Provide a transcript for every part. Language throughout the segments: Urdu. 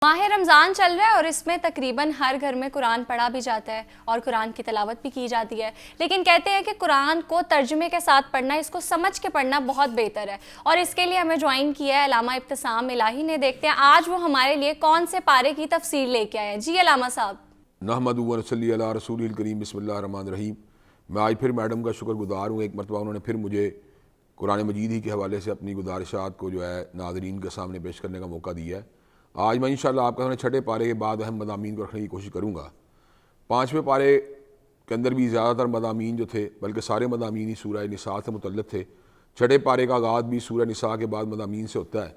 ماہ رمضان چل رہا ہے اور اس میں تقریباً ہر گھر میں قرآن پڑھا بھی جاتا ہے اور قرآن کی تلاوت بھی کی جاتی ہے، لیکن کہتے ہیں کہ قرآن کو ترجمے کے ساتھ پڑھنا، اس کو سمجھ کے پڑھنا بہت بہتر ہے، اور اس کے لیے ہمیں جوائن کیا ہے علامہ ابتسام الہی نے۔ دیکھتے ہیں آج وہ ہمارے لیے کون سے پارے کی تفسیر لے کے آئے ہیں۔ جی علامہ صاحب۔ نحمدہ و نصلی علی رسول الکریم، بسم اللہ الرحمن الرحیم۔ میں آج پھر میڈم کا شکر گزار ہوں، ایک مرتبہ انہوں نے پھر مجھے قرآن مجید ہی کے حوالے سے اپنی گزارشات کو جو ہے ناظرین کے سامنے پیش کرنے کا موقع دیا ہے۔ آج میں انشاءاللہ آپ کے سامنے چھٹے پارے کے بعد اہم مضامین کو رکھنے کی کوشش کروں گا۔ پانچویں پارے کے اندر بھی زیادہ تر مضامین جو تھے، بلکہ سارے مضامین ہی سورہ نساء سے متعلق تھے۔ چھٹے پارے کا آغاز بھی سورہ نساء کے بعد مضامین سے ہوتا ہے،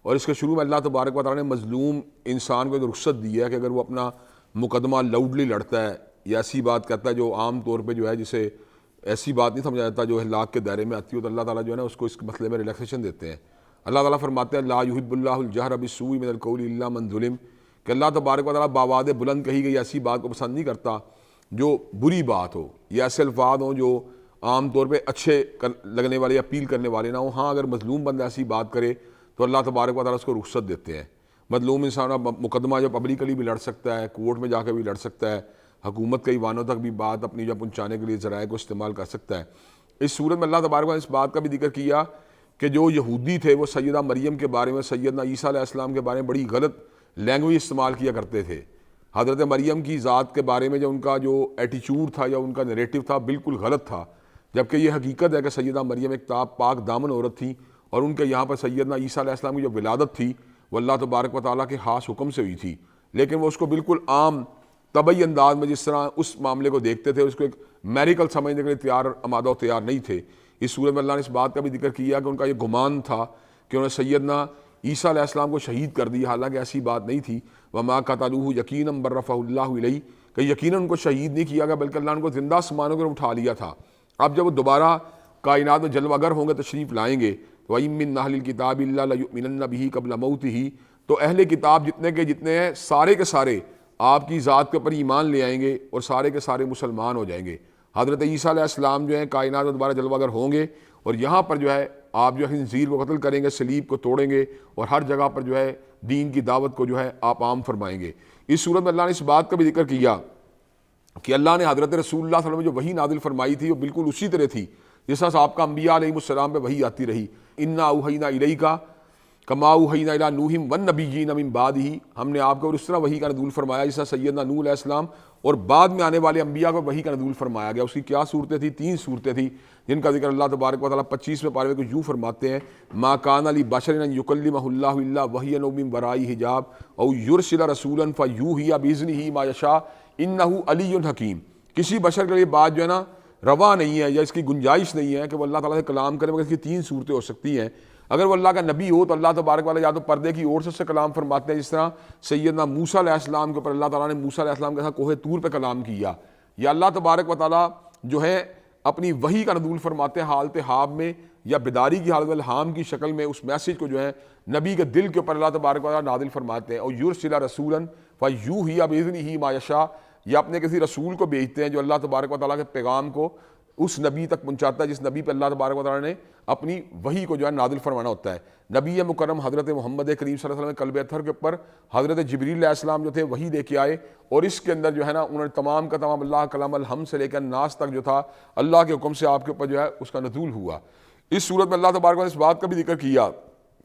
اور اس کے شروع میں اللہ تبارک و تعالیٰ نے مظلوم انسان کو ایک رخصت دی ہے کہ اگر وہ اپنا مقدمہ لاؤڈلی لڑتا ہے یا ایسی بات کرتا ہے جو عام طور پہ جو ہے جسے ایسی بات نہیں سمجھا جاتا جو ہلاک کے دائرے میں آتی ہو، تو اللہ تعالیٰ جو ہے نا اس کو اس مسئلے میں ریلیکسیشن دیتے ہیں۔ اللہ تعالیٰ فرماتے ہیں لا یحب اللہ الجہر بالسوء من القول الا من ظلم، کہ اللہ تبارک و تعالیٰ بآواز بلند کہی گئی ایسی بات کو پسند نہیں کرتا جو بری بات ہو، یا ایسے الفاظ ہوں جو عام طور پہ اچھے لگنے والے یا اپیل کرنے والے نہ ہوں۔ ہاں اگر مظلوم بندہ ایسی بات کرے تو اللہ تبارک و تعالیٰ اس کو رخصت دیتے ہیں۔ مظلوم انسان مقدمہ جو پبلکلی بھی لڑ سکتا ہے، کورٹ میں جا کے بھی لڑ سکتا ہے، حکومت کے ایوانوں تک بھی بات اپنی جو پہنچانے کے لیے ذرائع کو استعمال کر سکتا ہے۔ اس صورت میں اللہ تبارک و تعالیٰ نے اس بات کا بھی ذکر کیا کہ جو یہودی تھے وہ سیدہ مریم کے بارے میں، سیدنا عیسیٰ علیہ السلام کے بارے میں بڑی غلط لینگویج استعمال کیا کرتے تھے۔ حضرت مریم کی ذات کے بارے میں جو ان کا جو ایٹیچیوڈ تھا یا ان کا نیریٹو تھا بالکل غلط تھا، جبکہ یہ حقیقت ہے کہ سیدہ مریم ایک پاک دامن عورت تھی، اور ان کے یہاں پر سیدنا عیسیٰ علیہ السلام کی جو ولادت تھی وہ اللہ تبارک و تعالیٰ کے خاص حکم سے ہوئی تھی، لیکن وہ اس کو بالکل عام طبعی انداز میں جس طرح اس معاملے کو دیکھتے تھے اس کو ایک میریکل سمجھنے کے لیے تیار آمادہ و تیار نہیں تھے۔ اس صورت میں اللہ نے اس بات کا بھی ذکر کیا کہ ان کا یہ گمان تھا کہ انہوں نے سیدنا عیسیٰ علیہ السلام کو شہید کر دیا، حالانکہ ایسی بات نہیں تھی۔ وما قتلوہ یقینا بل رفعہ اللہ الیہ، کہ یقیناً ان کو شہید نہیں کیا گیا بلکہ اللہ نے ان کو زندہ آسمانوں پر اٹھا لیا تھا۔ اب جب وہ دوبارہ کائنات میں جلوہ گر ہوں گے، تشریف لائیں گے، وَإِن مِّن أَهْلِ الْكِتَابِ إِلَّا لَيُؤْمِنَنَّ بِهِ قَبْلَ مَوْتِهِ، تو اہل کتاب جتنے کے جتنے ہیں سارے کے سارے آپ کی ذات کے اوپر ایمان لے آئیں گے اور سارے کے سارے مسلمان ہو جائیں گے۔ حضرت عیسیٰ علیہ السلام جو ہیں کائنات میں دوبارہ جلوہ گر ہوں گے، اور یہاں پر جو ہے آپ جو خنزیر کو قتل کریں گے، صلیب کو توڑیں گے، اور ہر جگہ پر جو ہے دین کی دعوت کو جو ہے آپ عام فرمائیں گے۔ اس صورت میں اللہ نے اس بات کا بھی ذکر کیا کہ اللہ نے حضرت رسول اللہ صلی اللہ علیہ وسلم جو وحی نازل فرمائی تھی وہ بالکل اسی طرح تھی جس طرح آپ کا انبیاء علیہ السلام پہ وحی آتی رہی۔ انا اوحینا الیک کما اوحینا الی نوح والنبیین من بعدہ، ہم نے آپ کو اس طرح وحی کا نزول فرمایا جس طرح سیدنا نوح علیہ السلام اور بعد میں آنے والے انبیاء کو وحی کا نزول فرمایا گیا۔ اس کی کیا صورتیں تھیں؟ 3 صورتیں تھیں جن کا ذکر اللہ تبارک و تعالیٰ 25ویں پارے میں یوں فرماتے ہیں ما کان لبشر ان یکلمہ اللہ الا وحیا او من وراء حجاب او یرسل رسولا فیوحی باذنہ ما یشاء انہ علی حکیم۔ کسی بشر کے لیے بات جو ہے نا روا نہیں ہے یا اس کی گنجائش نہیں ہے کہ وہ اللہ تعالیٰ سے کلام کرے، مگر اس کی 3 صورتیں ہو سکتی ہیں۔ اگر وہ اللہ کا نبی ہو تو اللہ تبارک و تعالیٰ یا تو پردے کی اور سے کلام فرماتے ہیں، جس طرح سیدنا موسیٰ علیہ السلام کے اوپر اللہ تعالیٰ نے موسیٰ علیہ السلام کے ساتھ کوہ طور پہ کلام کیا، یا اللہ تبارک و تعالیٰ جو ہے اپنی وحی کا نزول فرماتے ہیں حالت حاب میں یا بیداری کی حالت الہام کی شکل میں، اس میسیج کو جو ہے نبی کے دل کے اوپر اللہ تبارک و تعالیٰ نازل فرماتے ہیں۔ اور یرسل رسولا فیوحی باذنہ ما یشاء، یا اپنے کسی رسول کو بھیجتے ہیں جو اللہ تبارک و تعالیٰ کے پیغام کو اس نبی تک پہنچاتا ہے جس نبی پہ اللہ تبارک و تعالیٰ نے اپنی وحی کو جو ہے نازل فرمانا ہوتا ہے۔ نبی مکرم حضرت محمد کریم صلی اللہ علیہ وسلم قلب اطہر کے اوپر حضرت جبریل علیہ السلام جو تھے وحی لے کے آئے، اور اس کے اندر جو ہے نا انہوں نے تمام کا تمام اللہ کلام الحمد سے لے کر ناس تک جو تھا اللہ کے حکم سے آپ کے اوپر جو ہے اس کا نزول ہوا۔ اس صورت میں اللہ تبارک و تعالیٰ نے اس بات کا بھی ذکر کیا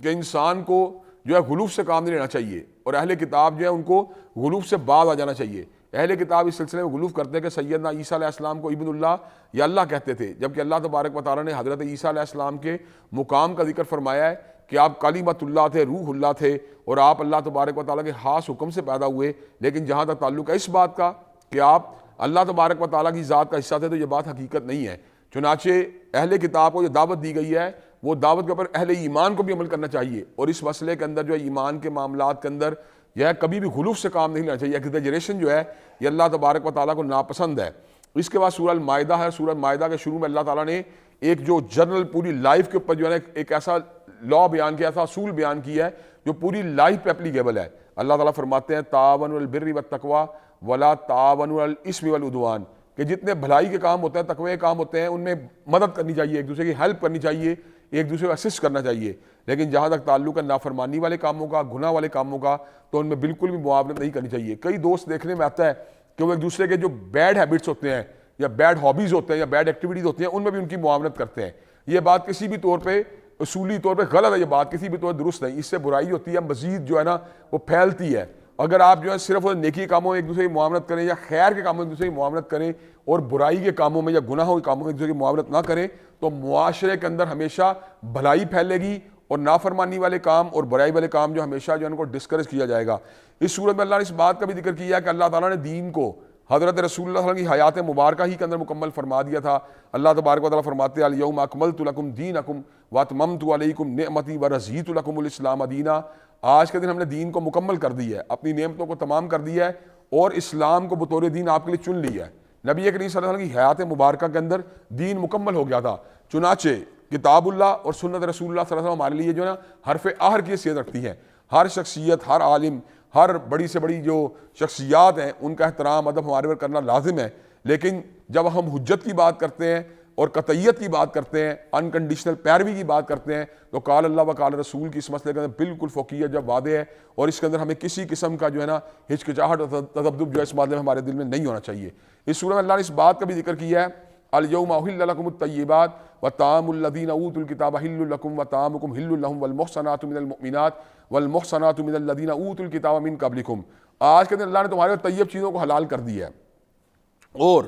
کہ انسان کو جو ہے غلوف سے کام نہیں لینا چاہیے، اور اہل کتاب جو ہے ان کو غلوف سے باز آ جانا چاہیے۔ اہل کتاب اس سلسلے میں غلوف کرتے ہیں کہ سیدنا عیسیٰ علیہ السلام کو ابن اللہ یا اللہ کہتے تھے، جبکہ اللہ تبارک و تعالیٰ نے حضرت عیسیٰ علیہ السلام کے مقام کا ذکر فرمایا ہے کہ آپ کلمۃ اللہ تھے، روح اللہ تھے، اور آپ اللہ تبارک و تعالیٰ کے خاص حکم سے پیدا ہوئے۔ لیکن جہاں تک تعلق ہے اس بات کا کہ آپ اللہ تبارک و تعالیٰ کی ذات کا حصہ تھے، تو یہ بات حقیقت نہیں ہے۔ چنانچہ اہل کتاب کو جو دعوت دی گئی ہے وہ دعوت کے اوپر اہل ایمان کو بھی عمل کرنا چاہیے، اور اس مسئلے کے اندر جو ہے ایمان کے معاملات کے اندر یہ کبھی بھی غلوف سے کام نہیں لینا چاہیے۔ ایگزیجریشن جو ہے یہ اللہ تبارک و تعالیٰ کو ناپسند ہے۔ اس کے بعد سورہ المائدہ ہے۔ سورہ المائدہ کے شروع میں اللہ تعالیٰ نے ایک جو جنرل پوری لائف کے اوپر جو ہے نا ایک ایسا لا بیان کیا، ایسا اصول بیان کیا ہے جو پوری لائف پہ اپلیکیبل ہے۔ اللہ تعالیٰ فرماتے ہیں تعاونوا علی البر والتقوی ولا تعاونوا علی الاثم والعدوان، کہ جتنے بھلائی کے کام ہوتے ہیں، تقوی کے کام ہوتے ہیں، ان میں مدد کرنی چاہیے، ایک دوسرے کی ہیلپ کرنی چاہیے، ایک دوسرے کو اسسٹ کرنا چاہیے، لیکن جہاں تک تعلق ہے نافرمانی والے کاموں کا، گناہ والے کاموں کا، تو ان میں بالکل بھی معاونت نہیں کرنی چاہیے۔ کئی دوست دیکھنے میں آتا ہے کہ وہ ایک دوسرے کے جو بیڈ ہیبٹس ہوتے ہیں یا بیڈ ہابیز ہوتے ہیں یا بیڈ ایکٹیویٹیز ہوتی ہیں ان میں بھی ان کی معاونت کرتے ہیں۔ یہ بات کسی بھی طور پہ اصولی طور پہ غلط ہے، یہ بات کسی بھی طور پہ درست نہیں، اس سے برائی ہوتی ہے، مزید جو ہے نا وہ پھیلتی ہے۔ اگر آپ جو ہے صرف نیکی کے کاموں میں ایک دوسرے کی معاونت کریں یا خیر کے کاموں میں ایک دوسرے کی معاونت کریں اور برائی کے کاموں میں یا گناہوں کے کاموں میں ایک دوسرے کی معاونت نہ کریں تو معاشرے کے اندر ہمیشہ بھلائی پھیلے گی اور نافرمانی والے کام اور برائی والے کام جو ہمیشہ جو ہے ان کو ڈسکریج کیا جائے گا۔ اس صورت میں اللہ نے اس بات کا بھی ذکر کیا کہ اللہ تعالیٰ نے دین کو حضرت رسول اللہ صلی اللہ علیہ وسلم کی حیات مبارکہ ہی کے اندر مکمل فرما دیا تھا۔ اللہ تبارک و تعالیٰ فرماتے ہیں الیوم اکملت لکم دینکم واتممت علیکم نعمتی ورضیت لکم الاسلام دینا۔ آج کے دن ہم نے دین کو مکمل کر دی ہے، اپنی نعمتوں کو تمام کر دیا ہے اور اسلام کو بطور دین آپ کے لیے چن لیا ہے۔ نبی کریم صلی اللہ علیہ وسلم کی حیات مبارکہ کے اندر دین مکمل ہو گیا تھا، چنانچہ کتاب اللہ اور سنت رسول اللہ صلی اللہ علیہ وسلم ہمارے لیے جو ہے نا حرف آہر کی حیثیت رکھتی ہے۔ ہر شخصیت، ہر عالم، ہر بڑی سے بڑی جو شخصیات ہیں ان کا احترام ادب ہمارے پر کرنا لازم ہے، لیکن جب ہم حجت کی بات کرتے ہیں اور قطعیت کی بات کرتے ہیں، انکنڈیشنل پیروی کی بات کرتے ہیں، تو قال اللہ و قال رسول کی اس مسئلے کے اندر بالکل فوقیت جب واضح ہے اور اس کے اندر ہمیں کسی قسم کا جو ہے نا ہچکچاہٹ اور تذبذب جو ہے اس معاملے میں ہمارے دل میں نہیں ہونا چاہیے۔ اس سورہ میں اللہ نے اس بات کا بھی ذکر کیا ہے الیوم احل لکم الطیبات وطعام الذین اوتوا الکتاب حل لکم وطعامکم حل لہم والمحصنات من المؤمنات والمحصنات من الذین اوتوا الکتاب من قبلکم۔ آج کے دن اللہ نے تمہارے طیب چیزوں کو حلال کر دیا ہے اور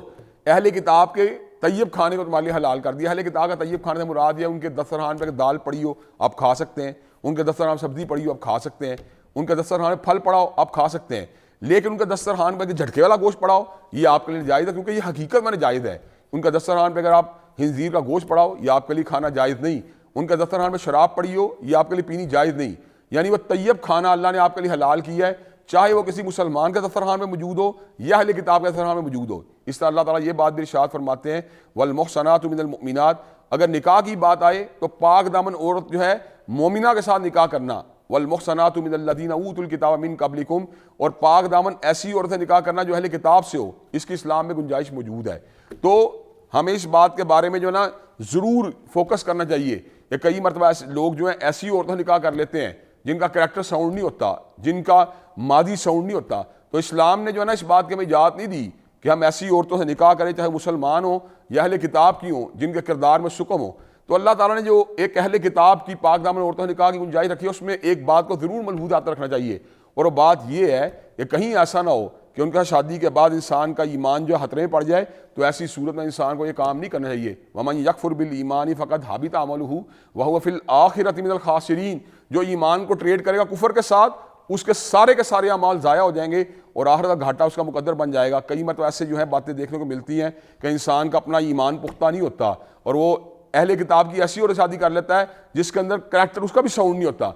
اہل کتاب کے طیب کھانے کو تمہارے لیے حلال کر دیا۔ اہل کتاب کا طیب کھانے سے مراد یہ ان کے دسترخوان پہ دال پڑی ہو آپ کھا سکتے ہیں، ان کے دسترخوان پہ سبزی پڑی ہو آپ کھا سکتے ہیں، ان کے دسترخوان پہ پھل پڑا ہو آپ کھا سکتے ہیں، لیکن ان کے دسترخوان پہ جھٹکے والا گوشت پڑا ہو یہ آپ کے لیے جائز ہے، کیونکہ یہ حقیقت میں جائز ہے۔ ان کے دسترخوان پہ اگر آپ خنزیر کا گوشت پڑا ہو یہ آپ کے لیے کھانا جائز نہیں، ان کے دسترخوان پہ شراب پڑی ہو یہ آپ کے لیے پینی جائز نہیں۔ یعنی وہ طیب کھانا اللہ نے آپ کے لیے حلال کیا ہے، چاہے وہ کسی مسلمان کے دسترخوان میں موجود ہو یا اہل کتاب کے دسترخوان میں موجود ہو۔ اس طرح اللہ تعالیٰ یہ بات بھی ارشاد فرماتے ہیں والمحصنات من المؤمنات، اگر نکاح کی بات آئے تو پاک دامن عورت جو ہے مومنہ کے ساتھ نکاح کرنا، والمحصنات من الذین اوتوا الکتاب من قبلکم، اور پاک دامن ایسی عورت سے نکاح کرنا جو اہل کتاب سے ہو، اس کی اسلام میں گنجائش موجود ہے۔ تو ہمیں اس بات کے بارے میں جو ہے نا ضرور فوکس کرنا چاہیے کہ کئی مرتبہ لوگ جو ہیں ایسی عورتوں سے نکاح کر لیتے ہیں جن کا کریکٹر ساؤنڈ نہیں ہوتا، جن کا ماضی ساؤنڈ نہیں ہوتا، تو اسلام نے جو ہے نا اس بات کی ہمیں اجازت نہیں دی کہ ہم ایسی عورتوں سے نکاح کریں چاہے مسلمان ہوں یا اہل کتاب کی ہوں جن کے کردار میں سکم ہو۔ تو اللہ تعالیٰ نے جو ایک اہل کتاب کی پاک دامن عورتوں سے نکاح کی گنجائش رکھی ہے اس میں ایک بات کو ضرور ملحوظ رکھنا چاہیے، اور وہ بات یہ ہے کہ کہیں ایسا نہ ہو کہ ان کا شادی کے بعد انسان کا ایمان جو خطرے میں پڑ جائے، تو ایسی صورت میں انسان کو یہ کام نہیں کرنا چاہیے۔ وَمَن يَكْفُرْ بِالْإِيمَانِ فَقَدْ حَبِطَ عَمَلُهُ وَهُوَ فِي الْآخِرَةِ مِنَ الْخَاسِرِينَ، جو ایمان کو ٹریڈ کرے گا کفر کے ساتھ اس کے سارے اعمال ضائع ہو جائیں گے اور آخرت کا گھاٹا اس کا مقدر بن جائے گا۔ کئی مرتبہ ایسے جو ہے باتیں دیکھنے کو ملتی ہیں کہ انسان کا اپنا ایمان پختہ نہیں ہوتا اور وہ اہل کتاب کی ایسی اور شادی کر لیتا ہے جس کے اندر کریکٹر اس کا بھی ساؤنڈ نہیں ہوتا،